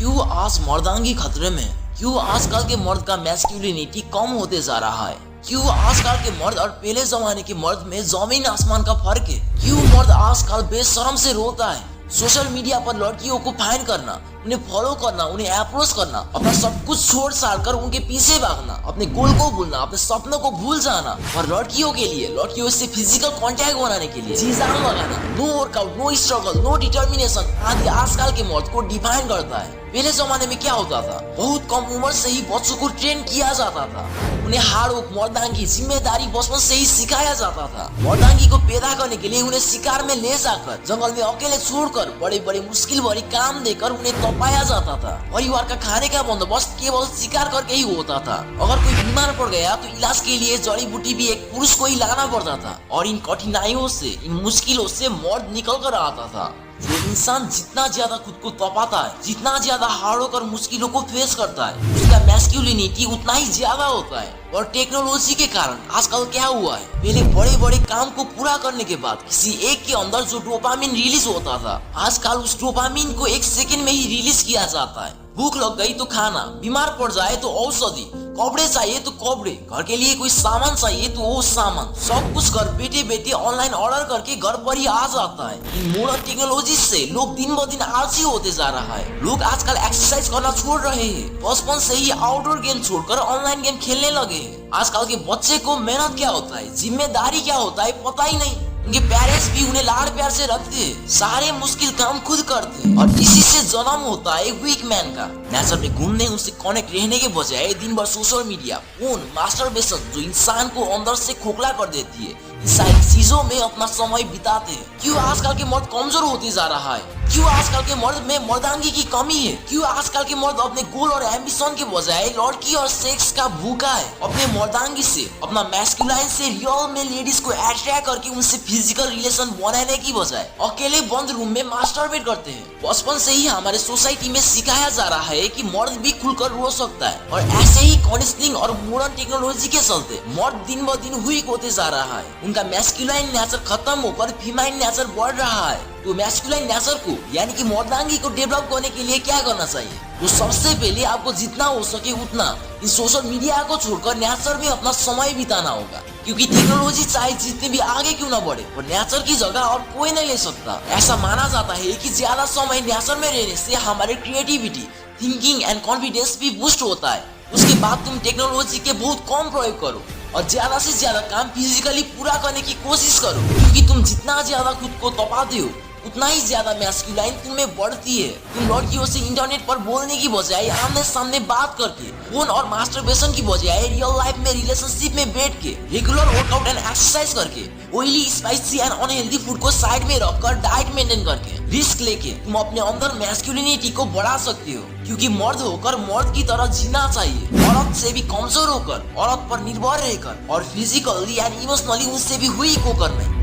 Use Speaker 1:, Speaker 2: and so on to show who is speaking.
Speaker 1: क्यों आज मर्दांगी खतरे में? क्यों आजकल के मर्द का मैस्कुलिनिटी कम होते जा रहा है? क्यों आजकल के मर्द और पहले जमाने के मर्द में जमीन आसमान का फर्क है? क्यों मर्द आजकल बेशरम से रोता है? सोशल मीडिया पर लड़कियों को फाइन करना, उन्हें फॉलो करना, उन्हें अप्रोच करना, अपना सब कुछ छोड़ छाड़ कर उनके पीछे भागना, अपने गोल को भूलना, अपने सपनों को भूल जाना, और लड़कियों के लिए लड़कियों से फिजिकल कांटेक्ट बनाने के लिए जी जान लगाना, no workout, no struggle, no determination आदि आजकल के मर्द को डिफाइन करता है। पहले जमाने में क्या होता था? बहुत कम उम्र से ही बच्चों को ट्रेन किया जाता था, उन्हें हार्ड वर्क, मर्दांगी, जिम्मेदारी बचपन से ही सिखाया जाता था। मर्दांगी को पैदा करने के लिए उन्हें शिकार में ले जाकर जंगल में अकेले छोड़कर बड़े बड़े मुश्किल भरी काम देकर उन्हें तपाया जाता था। परिवार का खाने का बंदोबस्त केवल शिकार करके ही होता था। अगर कोई बीमार पड़ गया तो इलाज के लिए जड़ी बूटी भी एक पुरुष को ही लाना पड़ता था, और इन कठिनाइयों से, इन मुश्किलों से मर्द निकल कर आता था। जो इंसान जितना ज्यादा खुद को तपाता है, जितना ज्यादा हार्ड होकर मुश्किलों को फेस करता है, उसका मैस्कुलिनिटी उतना ही ज्यादा होता है। और टेक्नोलॉजी के कारण आजकल क्या हुआ है, पहले बड़े बड़े काम को पूरा करने के बाद किसी एक के अंदर जो डोपामिन रिलीज होता था, आजकल उस डोपामिन को एक सेकंड में ही रिलीज किया जाता है। भूख लग गई तो खाना, बीमार पड़ जाए तो औषधि, कपड़े चाहिए तो कपड़े, घर के लिए कोई सामान चाहिए तो वो सामान, सब कुछ घर बैठे बैठे ऑनलाइन ऑर्डर करके घर पर ही आ जाता है। इन मॉडर्न टेक्नोलॉजी से लोग दिन ब दिन आलसी होते जा रहा है। लोग आजकल एक्सरसाइज करना छोड़ रहे हैं, बचपन से ही आउटडोर गेम छोड़कर ऑनलाइन गेम खेलने लगे हैं। आजकल के बच्चे को मेहनत क्या होता है, जिम्मेदारी क्या होता है पता ही नहीं। उनके पेरेंट्स भी उन्हें लाड़ प्यार से रखते हैं, सारे मुश्किल काम खुद करते हैं, और इसी से जन्म होता है वीक मैन का। नेचर में घूमने, उससे कनेक्ट रहने के बजाय दिन भर सोशल मीडिया, फोन, मास्टरबेशन जो इंसान को अंदर से खोखला कर देती है, इस सारी चीजों में अपना समय बिताते हैं। क्यों आजकल के मर्द कमजोर होते जा रहा है? क्यों आजकल के मर्द में मर्दांगी की कमी है? क्यों आजकल के मर्द अपने गोल और एम्बिशन के बजाय लड़की और सेक्स का भूखा है? अपने मर्दांगी से, अपना मैस्कुलाइन से रियल में लेडीज को अट्रैक्ट करके उनसे फिजिकल रिलेशन बनाने की बजाय अकेले बंद रूम में मास्टरबेट करते हैं। बचपन से ही हमारे सोसाइटी में सिखाया जा रहा है कि मर्द भी खुलकर रो सकता है, और ऐसे ही काउंसलिंग और मॉडर्न टेक्नोलॉजी के चलते मर्द दिन ब दिन वीक होते जा रहा है। उनका मैस्कुलाइन नेचर खत्म होकर फीमेल नेचर बढ़ रहा है। तो मैस्कुलाइन नेचर को यानी कि मर्दांगी को डेवलप करने के लिए क्या करना चाहिए? तो सबसे पहले आपको जितना हो सके उतना इस सोशल मीडिया को छोड़कर नेचर में अपना समय बिताना होगा, क्योंकि टेक्नोलॉजी चाहे जितने भी आगे क्यों ना बढ़े, पर नेचर की जगह और कोई नहीं ले सकता। ऐसा माना जाता है कि ज्यादा समय नेचर में रहने से हमारे क्रिएटिविटी, थिंकिंग एंड कॉन्फिडेंस भी बूस्ट होता है। उसके बाद तुम टेक्नोलॉजी के बहुत कम प्रयोग करो और ज्यादा से ज्यादा काम फिजिकली पूरा करने की कोशिश करो, क्योंकि तुम जितना ज्यादा खुद को तपाते हो उतना ही ज्यादा मैस्कुलाइन तुम्हें बढ़ती है। तुम लड़कियों से इंटरनेट पर बोलने की बजाय आमने सामने बात करके, फोन और मास्टरबेशन की बजाय रियल लाइफ में रिलेशनशिप में बैठ के, रेगुलर वर्कआउट एंड एक्सरसाइज करके, oily, spicy and unhealthy food को साइड में रखकर डाइट मेंटेन करके, रिस्क लेके तुम अपने अंदर मैस्कुलिनिटी को बढ़ा सकते हो। क्योंकि मर्द होकर मर्द की तरह जीना चाहिए, औरत से भी कमजोर होकर, औरत पर निर्भर रहकर, और फिजिकली एंड इमोशनली उससे भी वीक होकर नहीं।